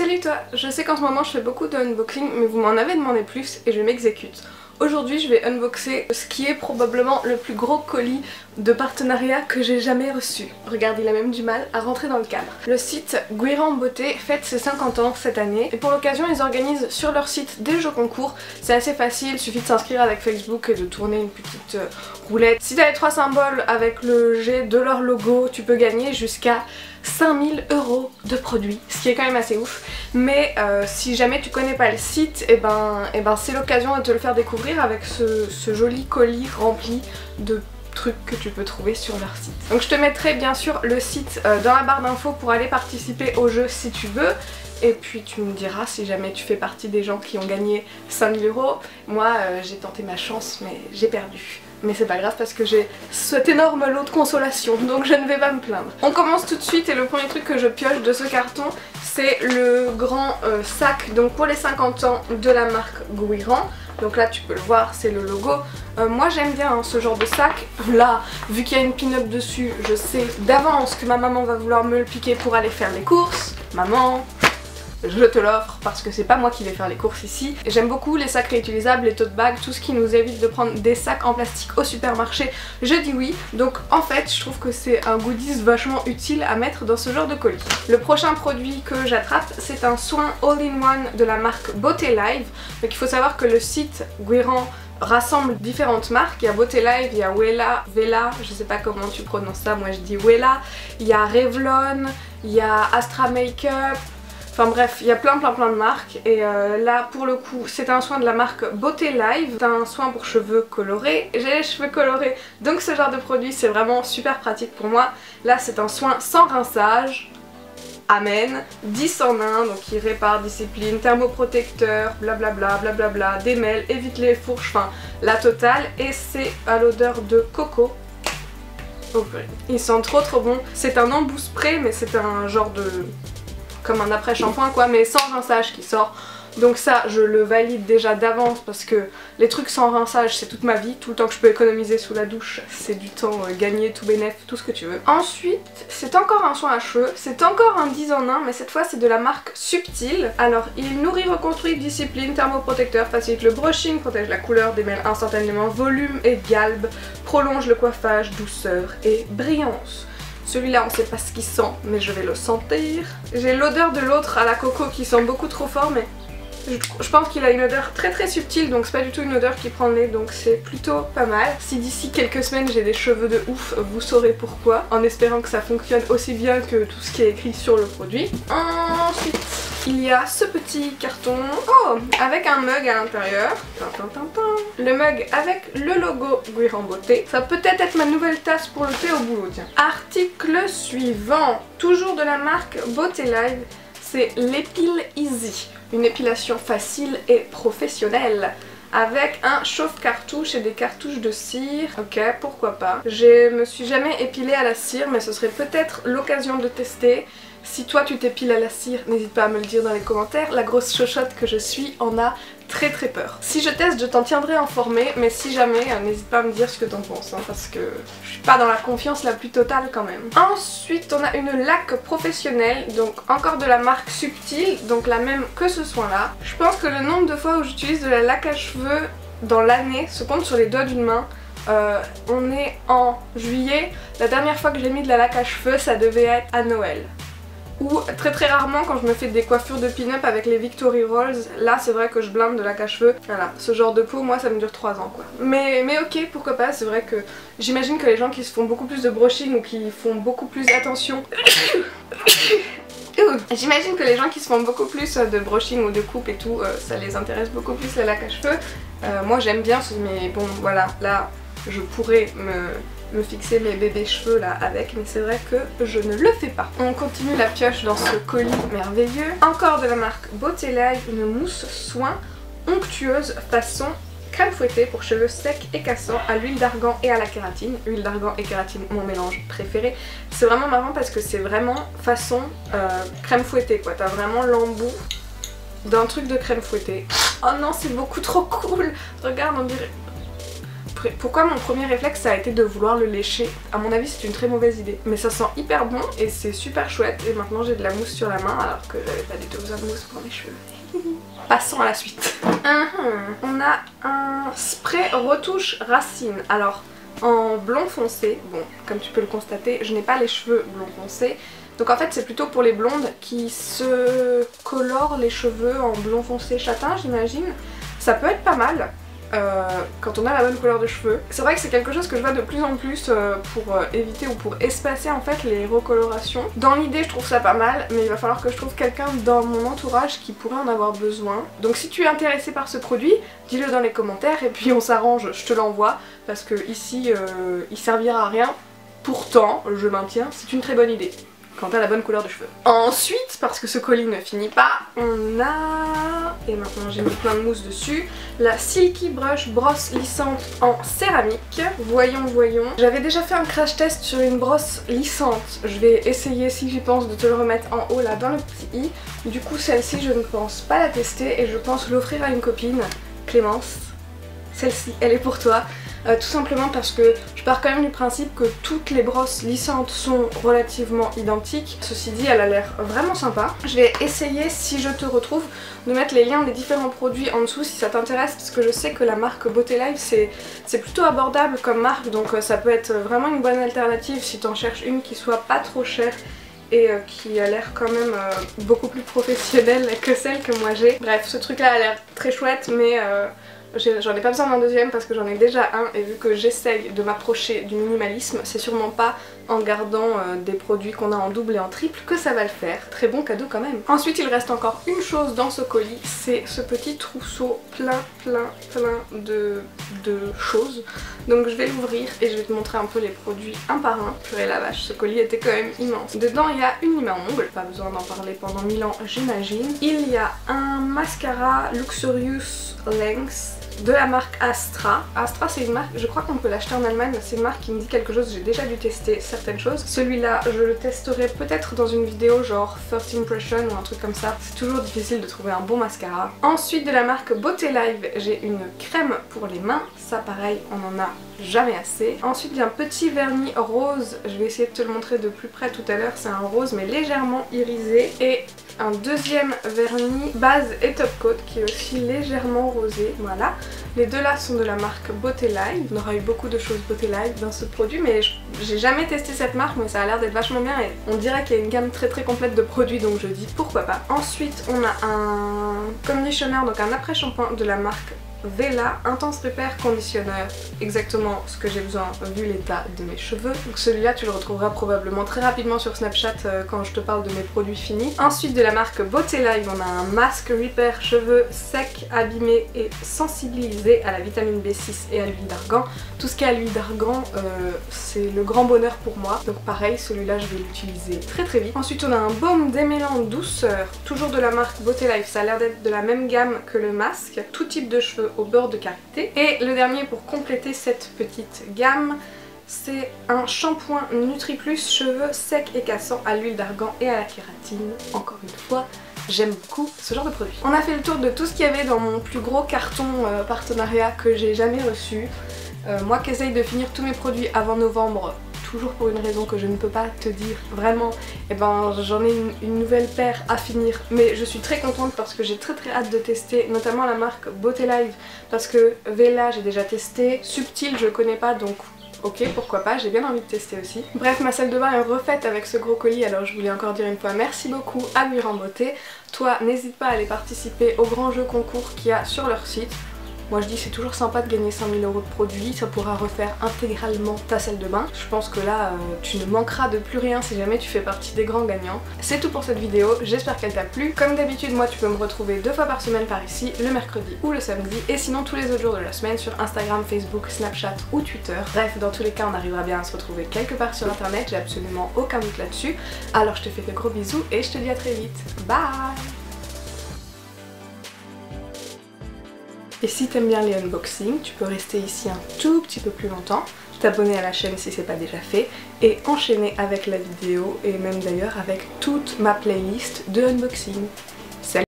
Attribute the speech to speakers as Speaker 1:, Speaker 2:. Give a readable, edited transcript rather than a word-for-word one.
Speaker 1: Salut toi, je sais qu'en ce moment je fais beaucoup de unboxing mais vous m'en avez demandé plus et je m'exécute. Aujourd'hui je vais unboxer ce qui est probablement le plus gros colis de partenariat que j'ai jamais reçu. Regarde, il a même du mal à rentrer dans le cadre. Le site Guirand Beauté fête ses 50 ans cette année et pour l'occasion ils organisent sur leur site des jeux concours. C'est assez facile, il suffit de s'inscrire avec Facebook et de tourner une petite roulette. Si t'as les 3 symboles avec le G de leur logo, tu peux gagner jusqu'à 5000 € de produits, ce qui est quand même assez ouf. Mais si jamais tu connais pas le site, et ben c'est l'occasion de te le faire découvrir avec ce joli colis rempli de trucs que tu peux trouver sur leur site. Donc je te mettrai bien sûr le site dans la barre d'infos pour aller participer au jeu si tu veux. Et puis tu me diras si jamais tu fais partie des gens qui ont gagné 5000 €. Moi j'ai tenté ma chance mais j'ai perdu. Mais c'est pas grave parce que j'ai cet énorme lot de consolation, donc je ne vais pas me plaindre. On commence tout de suite et le premier truc que je pioche de ce carton, c'est le grand sac donc pour les 50 ans de la marque Guirand. Donc là tu peux le voir, c'est le logo. Moi j'aime bien hein, ce genre de sac. Là, vu qu'il y a une pin-up dessus, je sais d'avance que ma maman va vouloir me le piquer pour aller faire les courses. Maman, je te l'offre parce que c'est pas moi qui vais faire les courses ici. J'aime beaucoup les sacs réutilisables, les tote bags, tout ce qui nous évite de prendre des sacs en plastique au supermarché, je dis oui. Donc en fait je trouve que c'est un goodies vachement utile à mettre dans ce genre de colis. Le prochain produit que j'attrape c'est un soin all-in-one de la marque Beauté Live. Donc il faut savoir que le site Guirand rassemble différentes marques, il y a Beauté Live, il y a Wella, je sais pas comment tu prononces ça, moi je dis Wella, il y a Revlon, il y a Astra Makeup. Enfin bref, il y a plein de marques et là pour le coup c'est un soin de la marque Beauté Live. C'est un soin pour cheveux colorés. J'ai les cheveux colorés donc ce genre de produit c'est vraiment super pratique pour moi. Là c'est un soin sans rinçage. Amen. 10 en 1, donc il répare, discipline, thermoprotecteur, blablabla, blablabla, démêle, évite les fourches, enfin la totale. Et c'est à l'odeur de coco. Oh, il sent trop bon. C'est un embout spray mais c'est un genre de... comme un après-shampoing quoi, mais sans rinçage qui sort. Donc ça je le valide déjà d'avance parce que les trucs sans rinçage c'est toute ma vie. Tout le temps que je peux économiser sous la douche c'est du temps gagné, tout bénef, tout ce que tu veux. Ensuite c'est encore un soin à cheveux, c'est encore un 10 en 1 mais cette fois c'est de la marque Subtil. Alors il nourrit, reconstruit, discipline, thermoprotecteur, facilite le brushing, protège la couleur, démêle instantanément, volume et galbe, prolonge le coiffage, douceur et brillance. Celui-là on sait pas ce qu'il sent mais je vais le sentir. J'ai l'odeur de l'autre à la coco qui sent beaucoup trop fort mais je pense qu'il a une odeur très subtile donc c'est pas du tout une odeur qui prend le nez donc c'est plutôt pas mal. Si d'ici quelques semaines j'ai des cheveux de ouf vous saurez pourquoi en espérant que ça fonctionne aussi bien que tout ce qui est écrit sur le produit. Ensuite il y a ce petit carton avec un mug à l'intérieur. Le mug avec le logo Guirand Beauté. Ça peut peut-être être ma nouvelle tasse pour le thé au boulot, tiens. Article suivant, toujours de la marque Beauté Live, c'est l'Épile Easy. Une épilation facile et professionnelle. Avec un chauffe-cartouche et des cartouches de cire. Ok, pourquoi pas. Je me suis jamais épilée à la cire mais ce serait peut-être l'occasion de tester. Si toi tu t'épiles à la cire, n'hésite pas à me le dire dans les commentaires. La grosse chochotte que je suis en a très peur. Si je teste, je t'en tiendrai informée, mais si jamais, n'hésite pas à me dire ce que t'en penses, hein, parce que je suis pas dans la confiance la plus totale quand même. Ensuite, on a une laque professionnelle, donc encore de la marque Subtil, donc la même que ce soin-là. Je pense que le nombre de fois où j'utilise de la laque à cheveux dans l'année se compte sur les doigts d'une main. On est en juillet, la dernière fois que j'ai mis de la laque à cheveux, ça devait être à Noël. Ou très rarement quand je me fais des coiffures de pin-up avec les Victory Rolls, là c'est vrai que je blinde de laque à cheveux. Voilà, ce genre de peau moi ça me dure 3 ans quoi. Mais ok, pourquoi pas, c'est vrai que j'imagine que les gens qui se font beaucoup plus de brushing ou qui font beaucoup plus attention... J'imagine que les gens qui se font beaucoup plus de brushing ou de coupe et tout, ça les intéresse beaucoup plus la laque à cheveux. Moi j'aime bien, mais bon voilà, là je pourrais me fixer mes bébés cheveux là avec, mais c'est vrai que je ne le fais pas. On continue la pioche dans ce colis merveilleux. Encore de la marque Beauté Live, une mousse soin onctueuse façon crème fouettée pour cheveux secs et cassants à l'huile d'argan et à la kératine. Huile d'argan et kératine, mon mélange préféré. C'est vraiment marrant parce que c'est vraiment façon crème fouettée quoi. T'as vraiment l'embout d'un truc de crème fouettée. Oh non, c'est beaucoup trop cool. Regarde, on dirait... Pourquoi mon premier réflexe ça a été de vouloir le lécher? À mon avis c'est une très mauvaise idée. Mais ça sent hyper bon et c'est super chouette. Et maintenant j'ai de la mousse sur la main alors que j'avais pas du tout besoin de mousse pour mes cheveux. Passons à la suite. On a un spray retouche racine. Alors en blond foncé, bon comme tu peux le constater je n'ai pas les cheveux blond foncé. Donc en fait c'est plutôt pour les blondes qui se colorent les cheveux en blond foncé châtain j'imagine. Ça peut être pas mal. Quand on a la bonne couleur de cheveux. C'est vrai que c'est quelque chose que je vois de plus en plus pour éviter ou pour espacer en fait les recolorations. Dans l'idée je trouve ça pas mal mais il va falloir que je trouve quelqu'un dans mon entourage qui pourrait en avoir besoin. Donc si tu es intéressé par ce produit, dis-le dans les commentaires et puis on s'arrange, je te l'envoie parce que ici il servira à rien. Pourtant, je maintiens, c'est une très bonne idée quand t'as la bonne couleur de cheveux. Ensuite, parce que ce colis ne finit pas, on a, et maintenant j'ai mis plein de mousse dessus, la Silky Brush brosse lissante en céramique. Voyons. J'avais déjà fait un crash test sur une brosse lissante. Je vais essayer, si j'y pense, de te le remettre en haut là dans le petit i. Du coup celle-ci je ne pense pas la tester et je pense l'offrir à une copine. Clémence, celle-ci elle est pour toi. Tout simplement parce que je pars quand même du principe que toutes les brosses lissantes sont relativement identiques. Ceci dit, elle a l'air vraiment sympa. Je vais essayer, si je te retrouve, de mettre les liens des différents produits en dessous si ça t'intéresse parce que je sais que la marque Beauté Life c'est plutôt abordable comme marque donc ça peut être vraiment une bonne alternative si t'en cherches une qui soit pas trop chère et qui a l'air quand même beaucoup plus professionnelle que celle que moi j'ai. Bref, ce truc là a l'air très chouette mais j'en ai pas besoin d'un deuxième parce que j'en ai déjà un et vu que j'essaye de m'approcher du minimalisme, c'est sûrement pas en gardant des produits qu'on a en double et en triple que ça va le faire. Très bon cadeau quand même. Ensuite il reste encore une chose dans ce colis, c'est ce petit trousseau plein de choses. Donc je vais l'ouvrir et je vais te montrer un peu les produits un par un. Purée la vache, ce colis était quand même immense. Dedans il y a une lime à ongles, pas besoin d'en parler pendant 1000 ans j'imagine. Il y a un mascara Luxurious Length de la marque Astra. Astra c'est une marque, je crois qu'on peut l'acheter en Allemagne, c'est une marque qui me dit quelque chose, j'ai déjà dû tester certaines choses. Celui-là je le testerai peut-être dans une vidéo genre First Impression ou un truc comme ça. C'est toujours difficile de trouver un bon mascara. Ensuite de la marque Beauté Live, j'ai une crème pour les mains, ça pareil on en a jamais assez. Ensuite il y a un petit vernis rose, je vais essayer de te le montrer de plus près tout à l'heure, c'est un rose mais légèrement irisé. Et un deuxième vernis base et top coat qui est aussi légèrement rosé, voilà. Les deux là sont de la marque Beauté Live. On aura eu beaucoup de choses Beauté Live dans ce produit mais j'ai jamais testé cette marque mais ça a l'air d'être vachement bien et on dirait qu'il y a une gamme très complète de produits donc je dis pourquoi pas. Ensuite on a un conditioner, donc un après-shampoing de la marque Vela Intense Repair Conditioner, exactement ce que j'ai besoin vu l'état de mes cheveux. Donc celui-là tu le retrouveras probablement très rapidement sur Snapchat quand je te parle de mes produits finis. Ensuite de la marque Beauté Live on a un masque repair cheveux secs, abîmés et sensibilisés à la vitamine B6 et à l'huile d'argan. Tout ce qui est à l'huile d'argan c'est le grand bonheur pour moi. Donc pareil, celui-là je vais l'utiliser très vite. Ensuite on a un baume démêlant douceur, toujours de la marque Beauté Life, ça a l'air d'être de la même gamme que le masque, tout type de cheveux au beurre de karité. Et le dernier pour compléter cette petite gamme, c'est un shampoing NutriPlus cheveux secs et cassants à l'huile d'argan et à la kératine. Encore une fois, j'aime beaucoup ce genre de produit. On a fait le tour de tout ce qu'il y avait dans mon plus gros carton partenariat que j'ai jamais reçu. Moi qui essaye de finir tous mes produits avant novembre, toujours pour une raison que je ne peux pas te dire vraiment, et ben j'en ai une nouvelle paire à finir. Mais je suis très contente parce que j'ai très hâte de tester, notamment la marque Beauté Live, parce que Vela j'ai déjà testé, Subtil je connais pas donc ok pourquoi pas, j'ai bien envie de tester aussi. Bref, ma salle de bain est refaite avec ce gros colis, alors je voulais encore dire une fois merci beaucoup à Luire en Beauté. Toi n'hésite pas à aller participer au grand jeu concours qu'il y a sur leur site. Moi je dis c'est toujours sympa de gagner 5000 € de produits, ça pourra refaire intégralement ta salle de bain. Je pense que là tu ne manqueras de plus rien si jamais tu fais partie des grands gagnants. C'est tout pour cette vidéo, j'espère qu'elle t'a plu. Comme d'habitude moi tu peux me retrouver 2 fois par semaine par ici, le mercredi ou le samedi, et sinon tous les autres jours de la semaine sur Instagram, Facebook, Snapchat ou Twitter. Bref, dans tous les cas on arrivera bien à se retrouver quelque part sur internet, j'ai absolument aucun doute là-dessus. Alors je te fais de gros bisous et je te dis à très vite. Bye! Et si t'aimes bien les unboxings, tu peux rester ici un tout petit peu plus longtemps, t'abonner à la chaîne si c'est pas déjà fait, et enchaîner avec la vidéo, et même d'ailleurs avec toute ma playlist de unboxing.